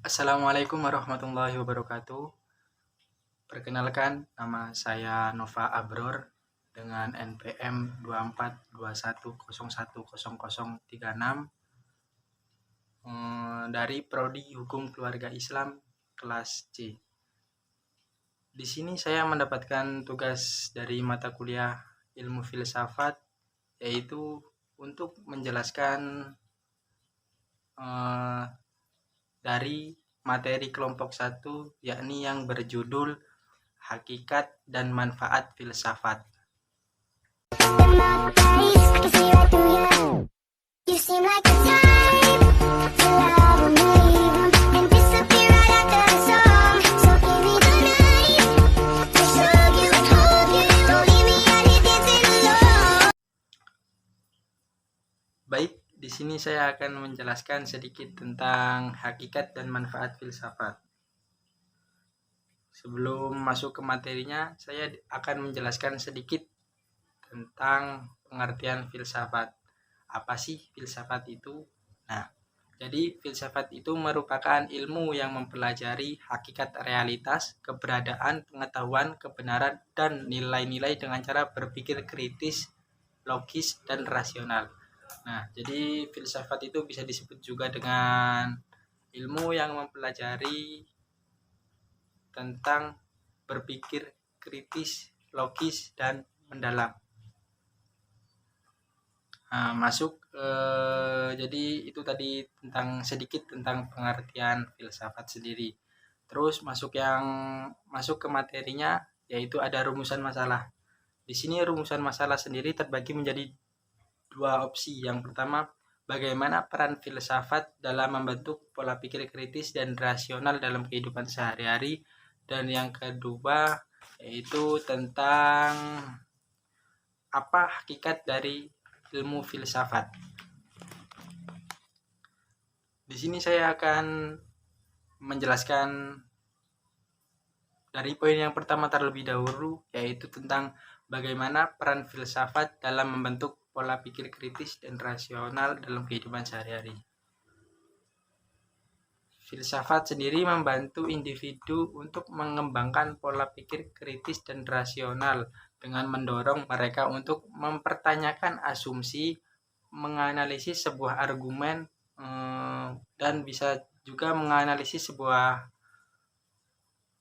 Assalamualaikum warahmatullahi wabarakatuh. Perkenalkan, nama saya Nova Abror dengan NPM 2421010036 dari Prodi Hukum Keluarga Islam kelas C. Di sini saya mendapatkan tugas dari mata kuliah Ilmu Filsafat, yaitu untuk menjelaskan dari materi kelompok 1, yakni yang berjudul Hakikat dan Manfaat Filsafat. Baik, di sini saya akan menjelaskan sedikit tentang hakikat dan manfaat filsafat. Sebelum masuk ke materinya, saya akan menjelaskan sedikit tentang pengertian filsafat. Apa sih filsafat itu? Nah, jadi filsafat itu merupakan ilmu yang mempelajari hakikat realitas, keberadaan, pengetahuan, kebenaran, dan nilai-nilai dengan cara berpikir kritis, logis, dan rasional. Nah, jadi filsafat itu bisa disebut juga dengan ilmu yang mempelajari tentang berpikir kritis, logis, dan mendalam. Nah, jadi itu tadi sedikit tentang pengertian filsafat sendiri. Terus masuk ke materinya, yaitu ada rumusan masalah. Di sini rumusan masalah sendiri terbagi menjadi dua opsi. Yang pertama, bagaimana peran filsafat dalam membentuk pola pikir kritis dan rasional dalam kehidupan sehari-hari. Dan yang kedua, yaitu tentang apa hakikat dari ilmu filsafat. Di sini saya akan menjelaskan dari poin yang pertama terlebih dahulu, yaitu tentang bagaimana peran filsafat dalam membentuk pola pikir kritis dan rasional dalam kehidupan sehari-hari. Filsafat sendiri membantu individu untuk mengembangkan pola pikir kritis dan rasional dengan mendorong mereka untuk mempertanyakan asumsi, menganalisis sebuah argumen, dan bisa juga menganalisis sebuah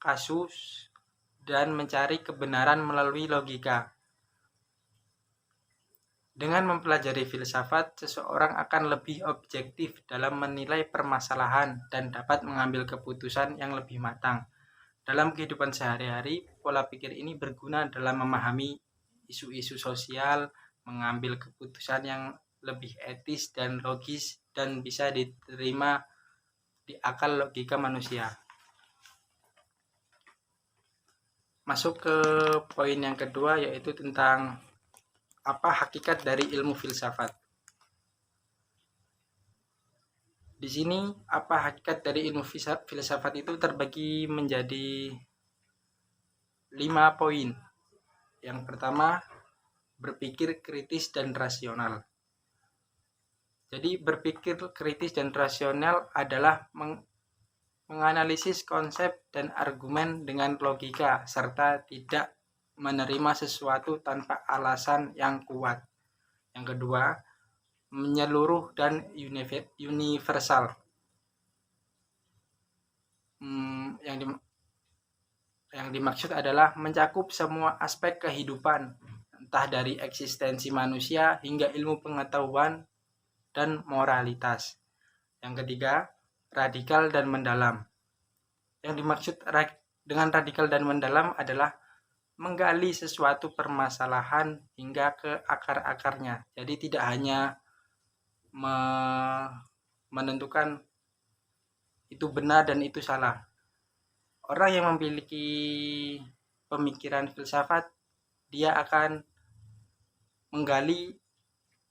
kasus dan mencari kebenaran melalui logika. Dengan mempelajari filsafat, seseorang akan lebih objektif dalam menilai permasalahan dan dapat mengambil keputusan yang lebih matang. Dalam kehidupan sehari-hari, pola pikir ini berguna dalam memahami isu-isu sosial, mengambil keputusan yang lebih etis dan logis, dan bisa diterima di akal logika manusia. Masuk ke poin yang kedua, yaitu tentang apa hakikat dari ilmu filsafat. Di sini apa hakikat dari ilmu filsafat itu terbagi menjadi 5 poin. Yang pertama, berpikir kritis dan rasional. Jadi berpikir kritis dan rasional adalah menganalisis konsep dan argumen dengan logika serta tidak menerima sesuatu tanpa alasan yang kuat. Yang kedua, menyeluruh dan universal. Yang dimaksud adalah mencakup semua aspek kehidupan, entah dari eksistensi manusia hingga ilmu pengetahuan dan moralitas. Yang ketiga, radikal dan mendalam. Yang dimaksud dengan radikal dan mendalam adalah menggali sesuatu permasalahan hingga ke akar-akarnya. Jadi tidak hanya menentukan itu benar dan itu salah. Orang yang memiliki pemikiran filsafat, dia akan menggali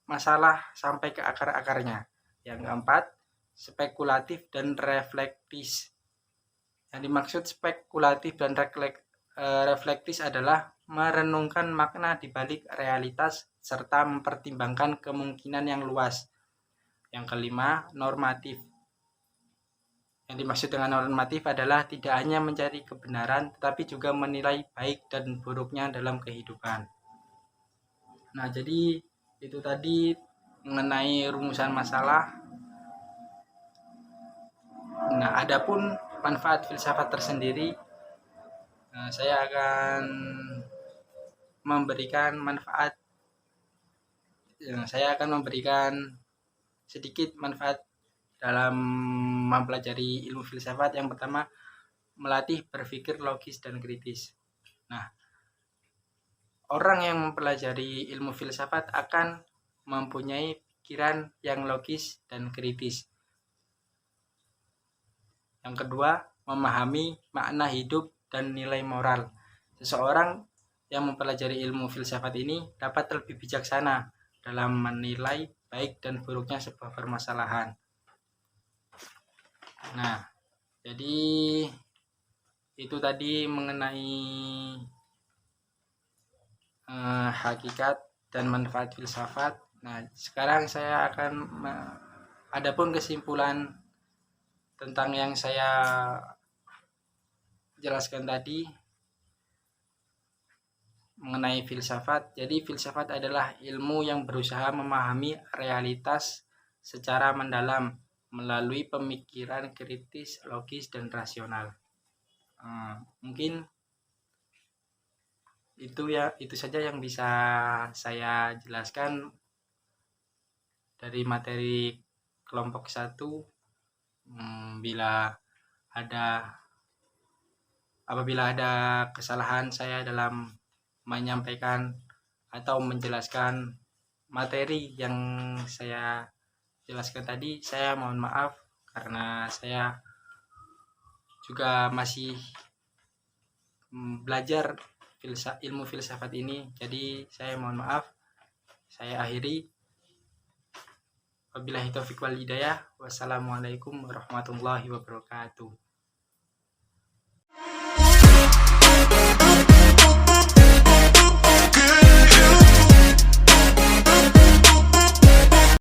masalah sampai ke akar-akarnya. Yang keempat, spekulatif dan reflektis. Yang dimaksud spekulatif dan reflektis adalah merenungkan makna di balik realitas serta mempertimbangkan kemungkinan yang luas. Yang kelima, normatif. Yang dimaksud dengan normatif adalah tidak hanya mencari kebenaran, tetapi juga menilai baik dan buruknya dalam kehidupan. Nah, jadi itu tadi mengenai rumusan masalah. Nah, adapun manfaat filsafat tersendiri, saya akan memberikan manfaat. Saya akan memberikan sedikit manfaat dalam mempelajari ilmu filsafat. Yang pertama, melatih berpikir logis dan kritis. Nah, orang yang mempelajari ilmu filsafat akan mempunyai pikiran yang logis dan kritis. Yang kedua, memahami makna hidup dan nilai moral. Seseorang yang mempelajari ilmu filsafat ini dapat lebih bijaksana dalam menilai baik dan buruknya sebuah permasalahan. Nah, jadi itu tadi mengenai hakikat dan manfaat filsafat. Nah, sekarang saya akan adapun kesimpulan tentang yang saya jelaskan tadi mengenai filsafat. Jadi filsafat adalah ilmu yang berusaha memahami realitas secara mendalam melalui pemikiran kritis, logis, dan rasional. Mungkin itu saja yang bisa saya jelaskan dari materi kelompok 1. Apabila ada kesalahan saya dalam menyampaikan atau menjelaskan materi yang saya jelaskan tadi, saya mohon maaf karena saya juga masih belajar ilmu filsafat ini. Jadi saya mohon maaf. Saya akhiri. Wabillahi taufiq wal hidayah. Wassalamualaikum warahmatullahi wabarakatuh.